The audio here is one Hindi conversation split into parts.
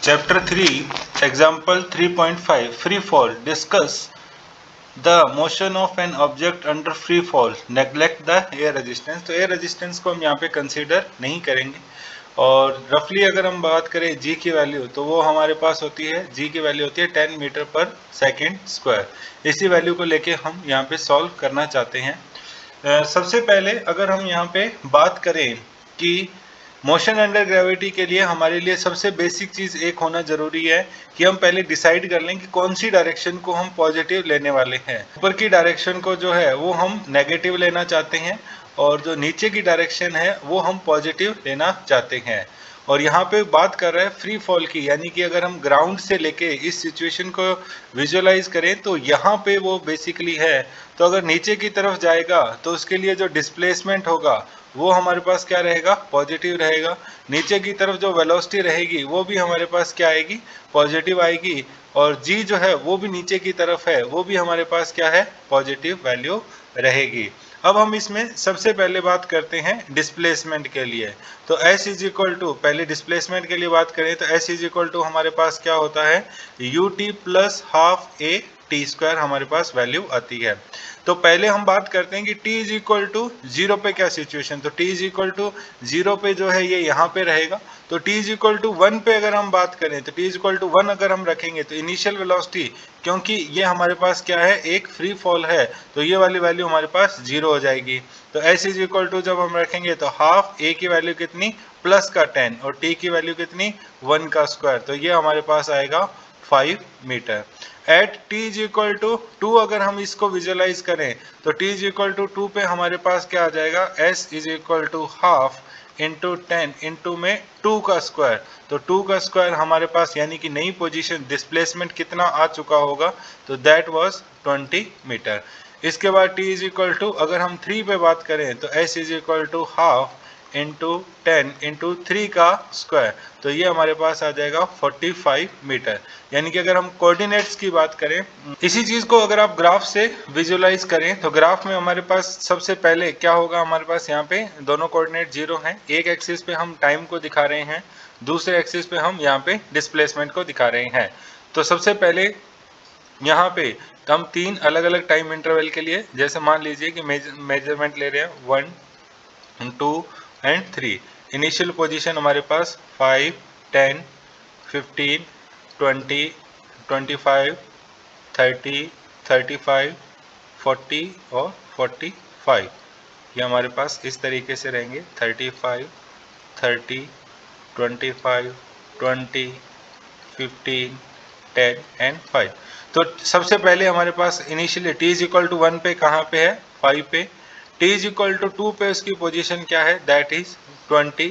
Chapter 3, Example 3.5, Free Fall. Discuss the motion of an object under free fall. Neglect the air resistance. तो air resistance को हम यहाँ पे consider नहीं करेंगे और रफली अगर हम बात करें g की वैल्यू तो वो हमारे पास होती है, g की वैल्यू होती है 10 मीटर पर सेकेंड स्क्वायर। इसी वैल्यू को लेके हम यहाँ पे सॉल्व करना चाहते हैं। सबसे पहले अगर हम यहाँ पे बात करें कि मोशन अंडर ग्रेविटी के लिए हमारे लिए सबसे बेसिक चीज एक होना जरूरी है कि हम पहले डिसाइड कर लें कि कौन सी डायरेक्शन को हम पॉजिटिव लेने वाले हैं। ऊपर की डायरेक्शन को जो है वो हम नेगेटिव लेना चाहते हैं और जो नीचे की डायरेक्शन है वो हम पॉजिटिव लेना चाहते हैं। और यहाँ पे बात कर रहे हैं फ्री फॉल की, यानी कि अगर हम ग्राउंड से लेके इस सिचुएशन को विजुअलाइज करें तो यहाँ पे वो बेसिकली है। तो अगर नीचे की तरफ जाएगा तो उसके लिए जो डिस्प्लेसमेंट होगा वो हमारे पास क्या रहेगा, पॉजिटिव रहेगा। नीचे की तरफ जो वेलोसिटी रहेगी वो भी हमारे पास क्या आएगी, पॉजिटिव आएगी। और जी जो है वो भी नीचे की तरफ है, वो भी हमारे पास क्या है, पॉजिटिव वैल्यू रहेगी। अब हम इसमें सबसे पहले बात करते हैं डिस्प्लेसमेंट के लिए। तो S इज इक्वल टू, पहले डिस्प्लेसमेंट के लिए बात करें तो S इज इक्वल टू हमारे पास क्या होता है, ut plus half A T square हमारे पास वैल्यू आती है। तो पहले हम बात करते हैं कि t इज इक्वल टू 0 पे क्या सिचुएशन। तो t इज इक्वल टू 0 पे जो है ये यहाँ पे रहेगा। तो t इज इक्वल टू 1 पे अगर हम बात करें तो t इज इक्वल टू 1 अगर हम रखेंगे तो इनिशियल वेलोसिटी, क्योंकि ये हमारे पास क्या है, एक फ्री फॉल है, तो ये वाली वैल्यू हमारे पास 0 हो जाएगी। तो s इज इक्वल टू जब हम रखेंगे तो हाफ a की वैल्यू कितनी, प्लस का 10, और t की वैल्यू कितनी, 1 का स्क्वायर, तो ये हमारे पास आएगा 5 मीटर। At t is equal to 2 अगर हम इसको विजुअलाइज करें तो t इज इक्वल टू 2 पे हमारे पास क्या आ जाएगा, s is equal to half into 10 into में 2 का स्क्वायर। तो 2 का स्क्वायर हमारे पास यानी कि नई पोजीशन डिस्प्लेसमेंट कितना आ चुका होगा, तो दैट वाज 20 मीटर। इसके बाद t इज इक्वल टू अगर हम 3 पे बात करें तो s is equal to half into 10 into 3 का स्क्वायर, तो ये हमारे पास आ जाएगा 45 मीटर। यानी कि अगर हम कोऑर्डिनेट्स की बात करें, इसी चीज को अगर आप ग्राफ से विजुअलाइज करें तो ग्राफ में हमारे पास सबसे पहले क्या होगा, हमारे पास यहाँ पे दोनों कोऑर्डिनेट 0 हैं। एक एक्सिस पे हम टाइम को दिखा रहे हैं, दूसरे एक्सिस पे हम यहाँ पे डिस्प्लेसमेंट को दिखा रहे हैं। तो सबसे पहले यहाँ पे हम 3 अलग अलग टाइम इंटरवल के लिए, जैसे मान लीजिए कि मेजरमेंट ले रहे हैं 1, 2 एंड 3। इनिशियल पोजीशन हमारे पास 5, 10, 15, 20, 25, 30, 35, 40 और 45। ये हमारे पास इस तरीके से रहेंगे, 35, 30, 25, 20, 15, 10 एंड 5। तो सबसे पहले हमारे पास initially t is equal to 1 पे कहाँ पे है, 5 पे। t इज इक्वल टू 2 पे उसकी पोजीशन क्या है, that is 20।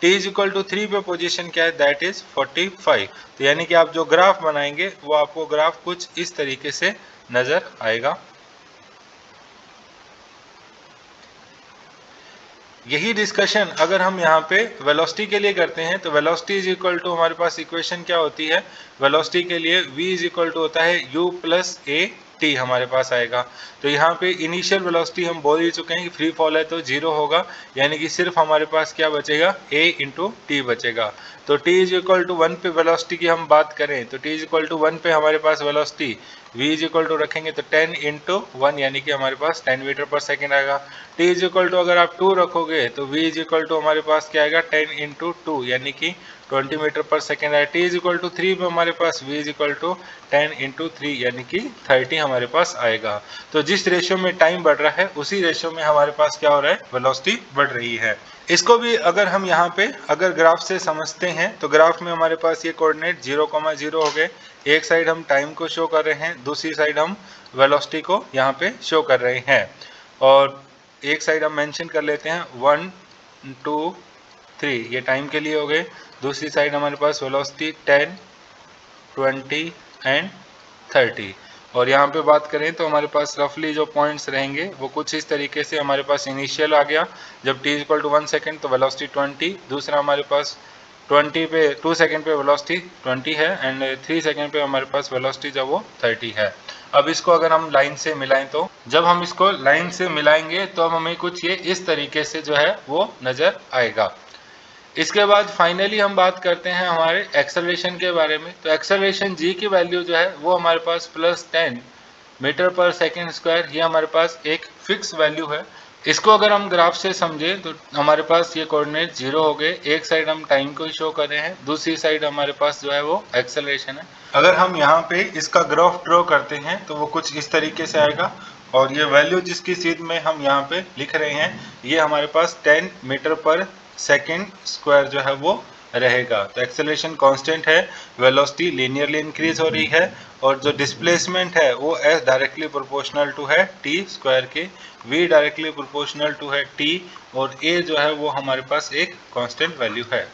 t is equal to 3 पे पोजीशन क्या है, दैट इज 45। तो यानी कि आप जो ग्राफ बनाएंगे वो आपको ग्राफ कुछ इस तरीके से नजर आएगा। यही डिस्कशन अगर हम यहाँ पे वेलोसिटी के लिए करते हैं तो वेलोसिटी इज इक्वल टू हमारे पास इक्वेशन क्या होती है, वेलोसिटी के लिए v इज इक्वल टू होता है u प्लस ए टी हमारे पास आएगा। तो यहाँ पे इनिशियल वेलोसिटी हम बोल ही चुके हैं कि फ्री फॉल है तो 0 होगा, यानी कि सिर्फ हमारे पास क्या बचेगा, a इंटू टी बचेगा। तो t इज इक्वल टू 1 पे वेलोसिटी की हम बात करें तो t इज इक्वल टू 1 पे हमारे पास velocity v is equal to रखेंगे तो 10 इंटू 1 यानी कि हमारे पास 10 मीटर पर सेकेंड आएगा। t इज इक्वल टू अगर आप 2 रखोगे तो v इज इक्वल टू हमारे पास क्या आएगा, 10 इंटू 2 यानी कि 20 मीटर पर सेकेंड आएगा। t इज इक्वल टू 3 पे हमारे पास v is equal to 10 into 3 यानी कि 30 हमारे पास आएगा। तो जिस रेशियो में टाइम बढ़ रहा है उसी रेशियो में हमारे पास क्या हो रहा है, वेलोसिटी बढ़ रही है। इसको भी अगर हम यहाँ पे अगर ग्राफ से समझते हैं तो ग्राफ में हमारे पास ये कोऑर्डिनेट 0,0 हो गए। एक साइड हम टाइम को शो कर रहे हैं, दूसरी साइड हम वेलोसिटी को यहाँ पे शो कर रहे हैं। और एक साइड हम मेंशन कर लेते हैं 1, 2, 3, ये टाइम के लिए हो गए। दूसरी साइड हमारे पास वेलोसिटी 10, 20 एंड 30। और यहाँ पे बात करें तो हमारे पास रफली जो पॉइंट्स रहेंगे वो कुछ इस तरीके से हमारे पास इनिशियल आ गया जब t इक्वल टू 1 सेकेंड तो वेलोसिटी 20, दूसरा हमारे पास 20 पे 2 सेकेंड पे वेलोसिटी 20 है एंड 3 सेकेंड पे हमारे पास वेलोसिटी जब वो 30 है। अब इसको अगर हम लाइन से मिलाएं तो जब हम इसको लाइन से मिलाएंगे तो अब हमें कुछ ये इस तरीके से जो है वो नजर आएगा। इसके बाद फाइनली हम बात करते हैं हमारे एक्सेलरेशन के बारे में। तो एक्सेलरेशन जी की वैल्यू जो है वो हमारे पास +10 मीटर पर सेकेंड स्क्वायर, ये हमारे पास एक फिक्स वैल्यू है। इसको अगर हम ग्राफ से समझें तो हमारे पास ये कोऑर्डिनेट 0 हो गए, एक साइड हम टाइम को ही शो कर रहे हैं, दूसरी साइड हमारे पास जो है वो एक्सेलरेशन है। अगर हम यहाँ पे इसका ग्राफ ड्रॉ करते हैं तो वो कुछ इस तरीके से आएगा, और ये वैल्यू जिसकी सीध में हम यहाँ पे लिख रहे हैं ये हमारे पास 10 मीटर पर सेकेंड स्क्वायर जो है वो रहेगा। तो एक्सेलरेशन कांस्टेंट है, वेलोसिटी लीनियरली इंक्रीज हो रही है, और जो डिस्प्लेसमेंट है वो s डायरेक्टली प्रोपोर्शनल टू है t स्क्वायर के, v डायरेक्टली प्रोपोर्शनल टू है t, और a जो है वो हमारे पास एक कांस्टेंट वैल्यू है।